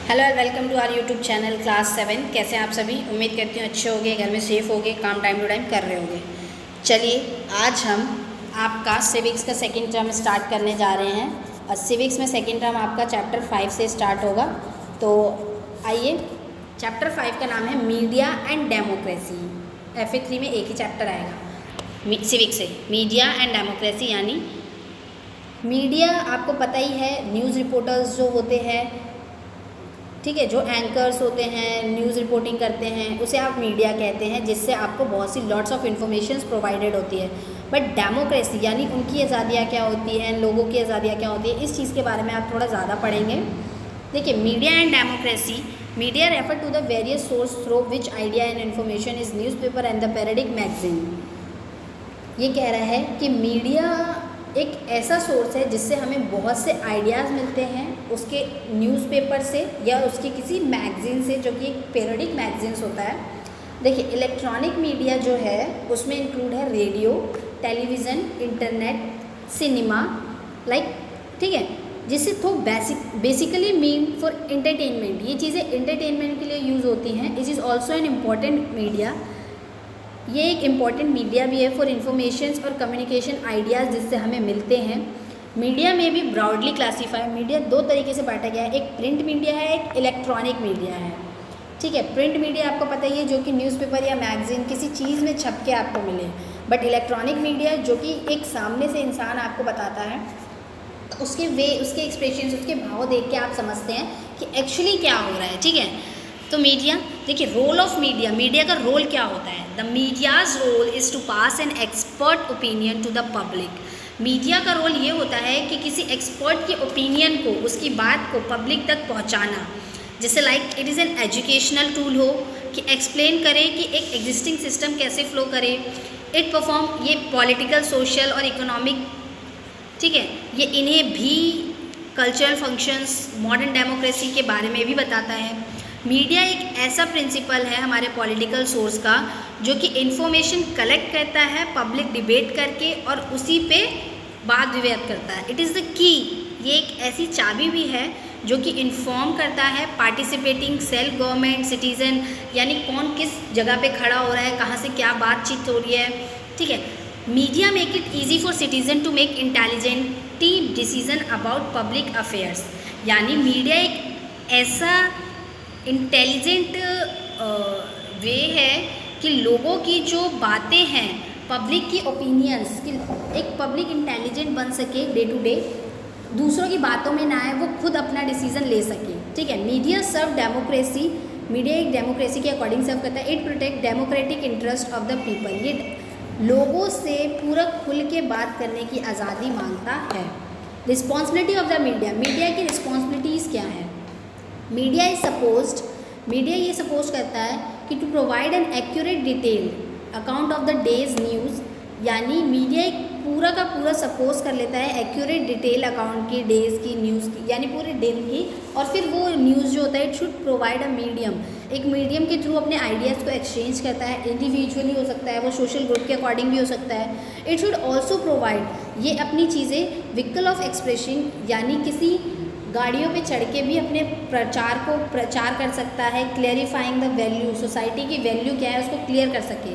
Hello and welcome to our YouTube channel class 7। कैसे हैं आप सभी? उम्मीद करती हूँ अच्छे होंगे, घर में सेफ होंगे, काम टाइम टू टाइम कर रहे होंगे। चलिए आज हम आपका सिविक्स का सेकंड टर्म स्टार्ट करने जा रहे हैं और सिविक्स में सेकंड टर्म आपका चैप्टर 5 से स्टार्ट होगा। तो आइए, चैप्टर 5 का नाम है मीडिया एंड डेमोक्रेसी। FA 3 में एक ही चैप्टर आएगा सिविक्स से, मीडिया एंड डेमोक्रेसी। यानी मीडिया आपको पता ही है, न्यूज़ रिपोर्टर्स जो होते हैं, ठीक है, जो एंकर्स होते हैं, न्यूज़ रिपोर्टिंग करते हैं, उसे आप मीडिया कहते हैं, जिससे आपको बहुत सी लॉट्स ऑफ इन्फॉर्मेशंस प्रोवाइडेड होती है। बट डेमोक्रेसी यानी उनकी आज़ादियाँ क्या होती हैं, लोगों की आज़ादियाँ क्या होती है, इस चीज़ के बारे में आप थोड़ा ज़्यादा पढ़ेंगे। देखिए, media and democracy, media refer to the various source through which idea and information is newspaper and the periodic magazine. ये कह रहा है कि मीडिया एक ऐसा सोर्स है जिससे हमें बहुत से आइडियाज़ मिलते हैं, उसके न्यूज़पेपर से या उसकी किसी मैगज़ीन से, जो कि एक पेरियोडिक मैगजीन्स होता है। देखिए, इलेक्ट्रॉनिक मीडिया जो है उसमें इंक्लूड है रेडियो, टेलीविज़न, इंटरनेट, सिनेमा, ठीक है, जिससे तो बेसिकली मीन फॉर एंटरटेनमेंट। ये चीज़ें एंटरटेनमेंट के लिए यूज़ होती हैं। It is also an important media. ये एक इम्पॉर्टेंट मीडिया भी है फॉर इन्फॉर्मेशंस और कम्युनिकेशन आइडियाज़ जिससे हमें मिलते हैं। मीडिया में भी ब्रॉडली क्लासीफाई, मीडिया दो तरीके से बांटा गया है, एक प्रिंट मीडिया है, एक इलेक्ट्रॉनिक मीडिया है। ठीक है, प्रिंट मीडिया आपको पता ही है, जो कि न्यूज़पेपर या मैगजीन किसी चीज़ में छप के आपको मिले। बट इलेक्ट्रॉनिक मीडिया जो कि एक सामने से इंसान आपको बताता है, उसके उसके एक्सप्रेशन, उसके भाव देख के आप समझते हैं कि एक्चुअली क्या हो रहा है। ठीक है, तो मीडिया, देखिए रोल ऑफ मीडिया, मीडिया का रोल क्या होता है? The media's role is to pass an expert opinion to the public. Media का रोल ये होता है कि किसी एक्सपर्ट के ओपिनियन को, उसकी बात को पब्लिक तक पहुंचाना। जैसे it is an educational tool हो कि एक्सप्लेन करे कि एक एग्जिस्टिंग सिस्टम कैसे फ्लो करे। इट परफॉर्म, ये पॉलिटिकल, सोशल और इकोनॉमिक, ठीक है, ये इन्हें भी कल्चरल फंक्शंस, मॉडर्न डेमोक्रेसी के बारे में भी बताता है। मीडिया एक ऐसा प्रिंसिपल है हमारे पॉलिटिकल सोर्स का जो कि इन्फॉर्मेशन कलेक्ट करता है पब्लिक डिबेट करके और उसी पे वाद विवाद करता है। इट इज़ द की, ये एक ऐसी चाबी भी है जो कि इन्फॉर्म करता है पार्टिसिपेटिंग सेल्फ गवर्नमेंट सिटीज़न, यानी कौन किस जगह पे खड़ा हो रहा है, कहाँ से क्या बातचीत हो रही है। ठीक है, media make it easy for citizen to make intelligently decision about public affairs. यानी मीडिया एक ऐसा इंटेलिजेंट वे है कि लोगों की जो बातें हैं, पब्लिक की ओपिनियंस, कि एक पब्लिक इंटेलिजेंट बन सके डे टू डे, दूसरों की बातों में ना आए, वो खुद अपना डिसीजन ले सके। ठीक है, मीडिया सर्व डेमोक्रेसी, मीडिया एक डेमोक्रेसी के अकॉर्डिंग सर्व करता है। It protect democratic interest of the people, ये लोगों से पूरा खुल के बात करने की आज़ादी मांगता है। Responsibility of the media, media की रिस्पॉन्सिबिलिटीज़ क्या है? मीडिया ये सपोज करता है कि to provide an accurate detail account of the days news. यानी मीडिया एक पूरा का पूरा सपोज कर लेता है एक्यूरेट डिटेल अकाउंट की, डेज़ की, न्यूज़ की, यानी पूरे दिन की। और फिर वो न्यूज़ जो होता है, it should provide a medium, एक मीडियम के थ्रू अपने आइडियाज़ को एक्सचेंज करता है। इंडिविजुअली हो सकता है, वो सोशल ग्रुप के अकॉर्डिंग भी हो सकता है। इट शुड ऑल्सो प्रोवाइड, ये अपनी चीज़ें व्हीकल ऑफ एक्सप्रेशन, यानी किसी गाड़ियों पे चढ़ के भी अपने प्रचार कर सकता है। क्लेरिफाइंग द वैल्यू, सोसाइटी की वैल्यू क्या है उसको क्लियर कर सके।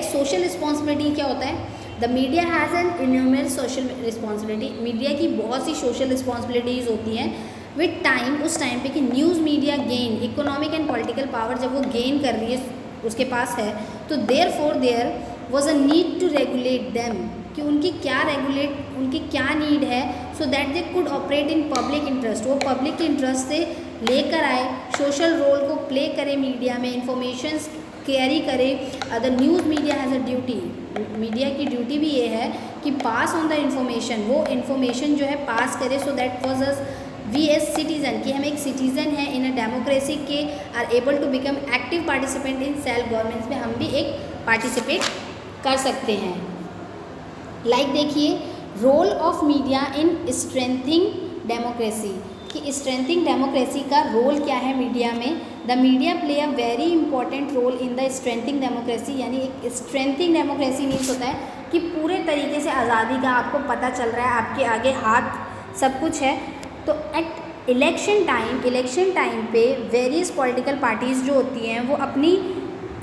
सोशल रिस्पॉन्सिबिलिटी क्या होता है? The media has an innumerable social responsibility, media की बहुत सी सोशल रिस्पॉन्सिबिलिटीज़ होती हैं विद टाइम। उस टाइम पे कि news media gain economic and political power, जब वो गेन कर रही है, उसके पास है, तो there was a need to regulate them, कि उनकी क्या नीड है, so that they could operate in public interest, वो पब्लिक के इंटरेस्ट से लेकर आए, सोशल रोल को प्ले करे मीडिया में, इंफॉर्मेशंस कैरी करे। The news media has a duty, media की ड्यूटी भी ये है कि पास ऑन द इंफॉर्मेशन, वो इन्फॉर्मेशन जो है पास करे, so that was us we as citizen, कि हम एक सिटीज़न है इन अ डेमोक्रेसी के, are able to become active participant in self government में, हम भी एक पार्टिसिपेट कर सकते हैं। देखिए, role of media in strengthening democracy, कि स्ट्रेंथिंग डेमोक्रेसी का रोल क्या है मीडिया में? The media play a very important role in the strengthening democracy. यानी एक स्ट्रेंथिंग डेमोक्रेसी मीन्स होता है कि पूरे तरीके से आज़ादी का आपको पता चल रहा है, आपके आगे हाथ सब कुछ है, तो इलेक्शन टाइम पे वेरियस पॉलिटिकल पार्टीज़ जो होती हैं वो अपनी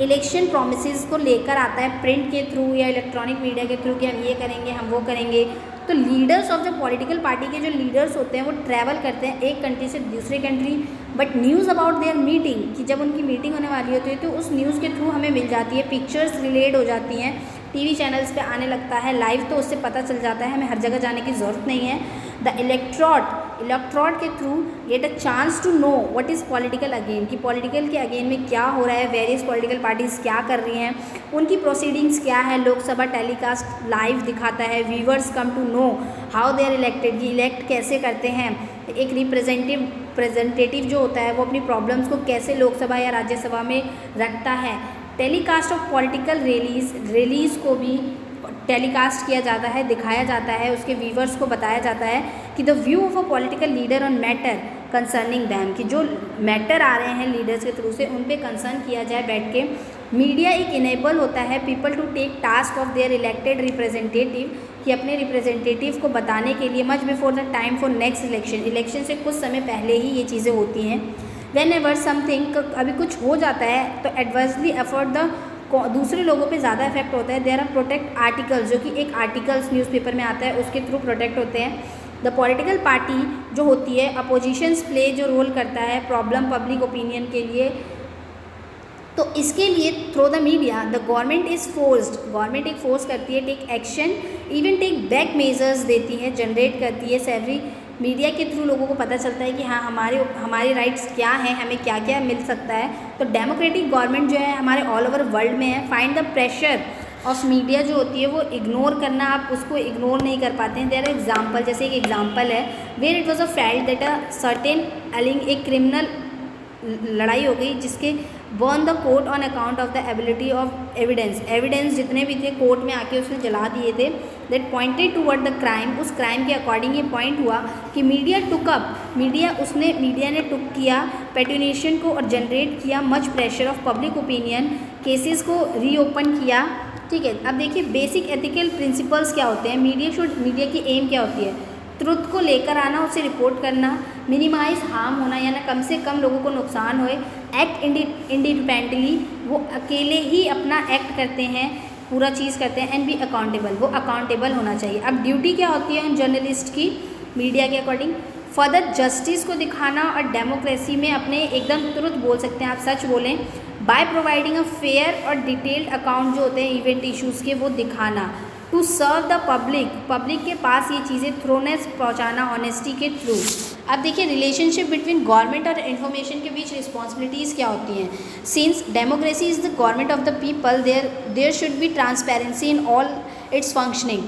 इलेक्शन प्रोमिसेस को लेकर आता है प्रिंट के थ्रू या इलेक्ट्रॉनिक मीडिया के थ्रू कि हम ये करेंगे, हम वो करेंगे। तो leaders of the political party के जो लीडर्स होते हैं वो ट्रैवल करते हैं एक कंट्री से दूसरे country, but news about their meeting, कि जब उनकी मीटिंग होने वाली होती है तो उस न्यूज़ के थ्रू हमें मिल जाती है, पिक्चर्स रिलेट हो जाती हैं, टीवी चैनल्स पे आने लगता है लाइव, तो उससे पता चल जाता है, हमें हर जगह जाने की ज़रूरत नहीं है। द इलेक्ट्रोड के through get a chance to know what is political again, कि पॉलिटिकल के अगेन में क्या हो रहा है, वेरियस पॉलिटिकल पार्टीज़ क्या कर रही हैं, उनकी प्रोसीडिंग्स क्या है। लोकसभा टेलीकास्ट लाइव दिखाता है, viewers come to know how they are elected, कि इलेक्ट कैसे करते हैं, एक रिप्रेजेंटेटिव जो होता है वो अपनी प्रॉब्लम्स को कैसे लोकसभा या राज्यसभा में रखता है। टेलीकास्ट ऑफ पॉलिटिकल रैलीज़ को भी टेलीकास्ट किया जाता है, दिखाया जाता है, उसके व्यूवर्स को बताया जाता है कि the view of a political leader on matter concerning them, कि जो मैटर आ रहे हैं लीडर्स के थ्रू से उन पे कंसर्न किया जाए बैठ के। मीडिया एक इनेबल होता है people to take task of their elected representative, कि अपने रिप्रेजेंटेटिव को बताने के लिए much before the time for next election से कुछ समय पहले ही ये चीज़ें होती हैं। वेन एवर समथिंग, अभी कुछ हो जाता है तो एडवर्सली अफोर्ड द दूसरे लोगों पे ज़्यादा इफेक्ट होता है। देयर आर प्रोटेक्ट आर्टिकल्स, जो कि एक आर्टिकल्स न्यूज़पेपर में आता है उसके थ्रू प्रोटेक्ट होते हैं। द पॉलिटिकल पार्टी जो होती है अपोजिशंस प्ले जो रोल करता है प्रॉब्लम पब्लिक ओपिनियन के लिए, तो इसके लिए through the media the government is forced, government एक फोर्स करती है, take action, even take back measures देती है, जनरेट करती है। सेवरी मीडिया के थ्रू लोगों को पता चलता है कि हाँ हमारे राइट्स क्या हैं, हमें क्या क्या मिल सकता है। तो डेमोक्रेटिक गवर्नमेंट जो है हमारे ऑल ओवर वर्ल्ड में है। Find the pressure of media जो होती है वो इग्नोर करना, आप उसको इग्नोर नहीं कर पाते हैं। देयर एग्जाम्पल, जैसे एक एग्जाम्पल है where it was a felt that a certain ailing, एक क्रिमिनल लड़ाई हो गई जिसके burn the court on account of the ability of evidence जितने भी थे कोर्ट में आके उसने जला दिए थे। That pointed toward the crime, उस क्राइम के अकॉर्डिंग ये पॉइंट हुआ कि मीडिया टुक अप, मीडिया ने टुक किया पेटिनेशन को और जनरेट किया much pressure of public opinion, cases को रीओपन किया। ठीक है, अब देखिए बेसिक एथिकल प्रिंसिपल्स क्या होते हैं। मीडिया की एम क्या होती है, ट्रुथ को लेकर आना, उसे रिपोर्ट करना, मिनिमाइज हार्म होना, यानी कम से कम लोगों को नुकसान होए, एक्ट इंडिपेंडेंटली, वो अकेले ही अपना एक्ट करते हैं, पूरा चीज़ करते हैं, एंड बी अकाउंटेबल, वो अकाउंटेबल होना चाहिए। अब ड्यूटी क्या होती है उन जर्नलिस्ट की मीडिया के अकॉर्डिंग, फर्दर जस्टिस को दिखाना और डेमोक्रेसी में अपने एकदम तुरंत बोल सकते हैं, आप सच बोलें, बाय प्रोवाइडिंग अ फेयर और डिटेल्ड अकाउंट जो होते हैं इवेंट इश्यूज़ के वो दिखाना, टू सर्व द पब्लिक के पास ये चीज़ें थ्रोनेस पहुँचाना ऑनेस्टी के थ्रू। अब देखिए रिलेशनशिप बिटवीन गवर्नमेंट और इन्फॉर्मेशन के बीच रिस्पॉन्सिबिलिटीज़ क्या होती हैं। Since democracy is the government of the people, there should be transparency in all its functioning,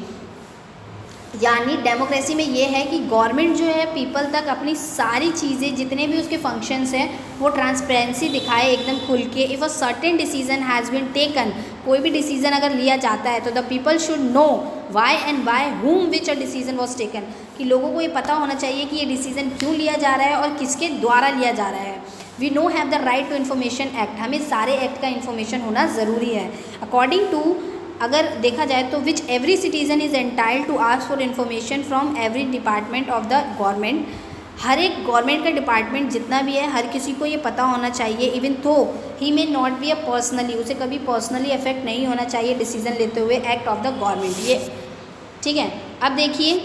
यानी डेमोक्रेसी में ये है कि गवर्नमेंट जो है पीपल तक अपनी सारी चीज़ें जितने भी उसके फंक्शंस हैं वो ट्रांसपेरेंसी दिखाए एकदम खुल के। If a certain decision has been taken, कोई भी डिसीजन अगर लिया जाता है तो the people should know why and by whom which a decision was taken, कि लोगों को ये पता होना चाहिए कि ये डिसीजन क्यों लिया जा रहा है और किसके द्वारा लिया जा रहा है। We know have the right to information act, हमें सारे एक्ट का इन्फॉर्मेशन होना ज़रूरी है। अकॉर्डिंग टू अगर देखा जाए तो which every citizen is entitled to ask for information from every department of the government, हर एक गवर्नमेंट का डिपार्टमेंट जितना भी है हर किसी को ये पता होना चाहिए। Even though he may not be a personally, उसे कभी पर्सनली अफेक्ट नहीं होना चाहिए डिसीजन लेते हुए एक्ट ऑफ द गवर्नमेंट, ये ठीक है। अब देखिए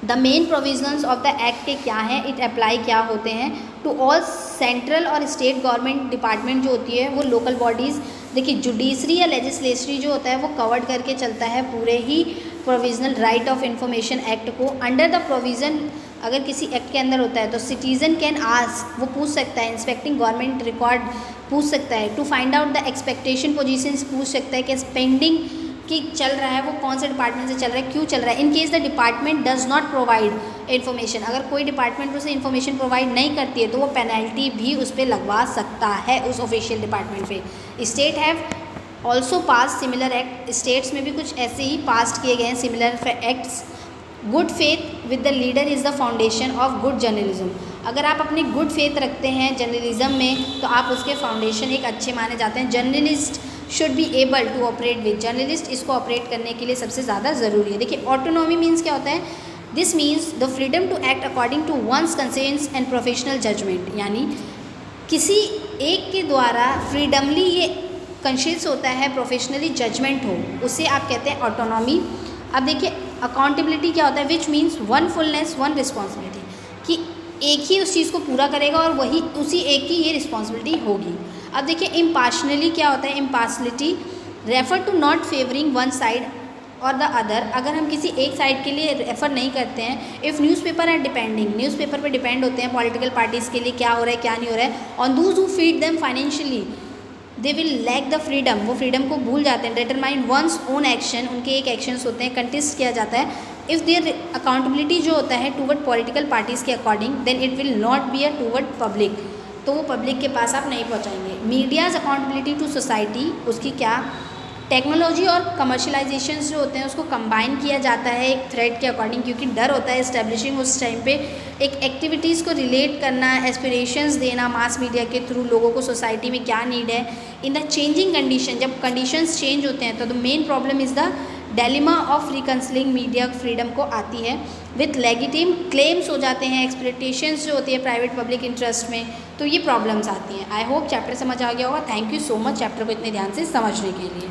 the main provisions of the act के क्या हैं, इट अप्लाई क्या होते हैं टू ऑल सेंट्रल और स्टेट गवर्नमेंट डिपार्टमेंट जो होती है वो लोकल बॉडीज़। देखिए जुडिशरी या लेजिस्लेटरी जो होता है वो कवर्ड करके चलता है पूरे ही provisional right of information act को। अंडर द प्रोविज़न अगर किसी एक्ट के अंदर होता है तो सिटीज़न कैन आस्क, वो पूछ सकता है, इंस्पेक्टिंग गवर्नमेंट रिकॉर्ड पूछ सकता है, to find out the expectation positions पूछ सकता है कि स्पेंडिंग की चल रहा है वो कौन से डिपार्टमेंट से चल रहा है, क्यों चल रहा है। In case the department does not provide information, अगर कोई डिपार्टमेंट उसे इन्फॉर्मेशन प्रोवाइड नहीं करती है तो वो पेनल्टी भी उस पर लगवा सकता है उस ऑफिशियल डिपार्टमेंट पे। State have also pass similar act, states में भी कुछ ऐसे ही पास किए गए हैं similar acts. Good faith with the leader is the foundation of good journalism, अगर आप अपनी गुड फेथ रखते हैं जर्नलिज्म में तो आप उसके फाउंडेशन एक अच्छे माने जाते हैं। Journalist should be able to operate with, journalist इसको ऑपरेट करने के लिए सबसे ज़्यादा ज़रूरी है। देखिए ऑटोनॉमी मीन्स क्या होता है, this means the freedom to act according to one's conscience and professional judgement, यानी किसी एक के द्वारा फ्रीडमली ये कंशियस होता है, प्रोफेशनली जजमेंट हो, उसे आप कहते हैं ऑटोनॉमी। अब देखिए अकाउंटेबिलिटी क्या होता है, which means one fullness one responsibility, कि एक ही उस चीज़ को पूरा करेगा और वही उसी एक की ये रिस्पॉन्सिबिलिटी होगी। अब देखिए इम्पार्शनली क्या होता है, impartiality refer to not favouring one side और द अदर, अगर हम किसी एक साइड के लिए रेफ़र नहीं करते हैं। If newspaper are depending, newspaper पे डिपेंड होते हैं पॉलिटिकल पार्टीज़ के लिए क्या हो रहा है क्या नहीं हो रहा है, on those who feed them financially they will lack the freedom, वो फ्रीडम को भूल जाते हैं। डिटरमाइन वंस ओन एक्शन, उनके एक एक्शंस होते हैं, कंटेस्ट किया जाता है। इफ़ देयर अकाउंटेबिलिटी जो होता है टूवर्ड पॉलिटिकल पार्टीज़ के according, then it will not be a toward public, तो वो पब्लिक के पास आप नहीं पहुँचाएंगे। मीडियाज़ अकाउंटेबिलिटी टू सोसाइटी, उसकी क्या, टेक्नोलॉजी और कमर्शलाइजेशंस जो होते हैं उसको कंबाइन किया जाता है एक थ्रेड के अकॉर्डिंग, क्योंकि डर होता है इस्टेब्लिशिंग उस टाइम पे एक एक्टिविटीज़ को रिलेट करना, एस्पिरेशंस देना मास मीडिया के थ्रू लोगों को सोसाइटी में क्या नीड है इन द चेंजिंग कंडीशन। जब कंडीशंस चेंज होते हैं तो the main problem is the dilemma of reconciling media freedom को आती है, विथ लेगिटिम क्लेम्स हो जाते हैं, एक्सपेक्टेशंस जो होती है प्राइवेट पब्लिक इंटरेस्ट में, तो ये प्रॉब्लम्स आती हैं। आई होप चैप्टर समझ आ गया होगा। Thank you so much chapter को इतने ध्यान से समझने के लिए।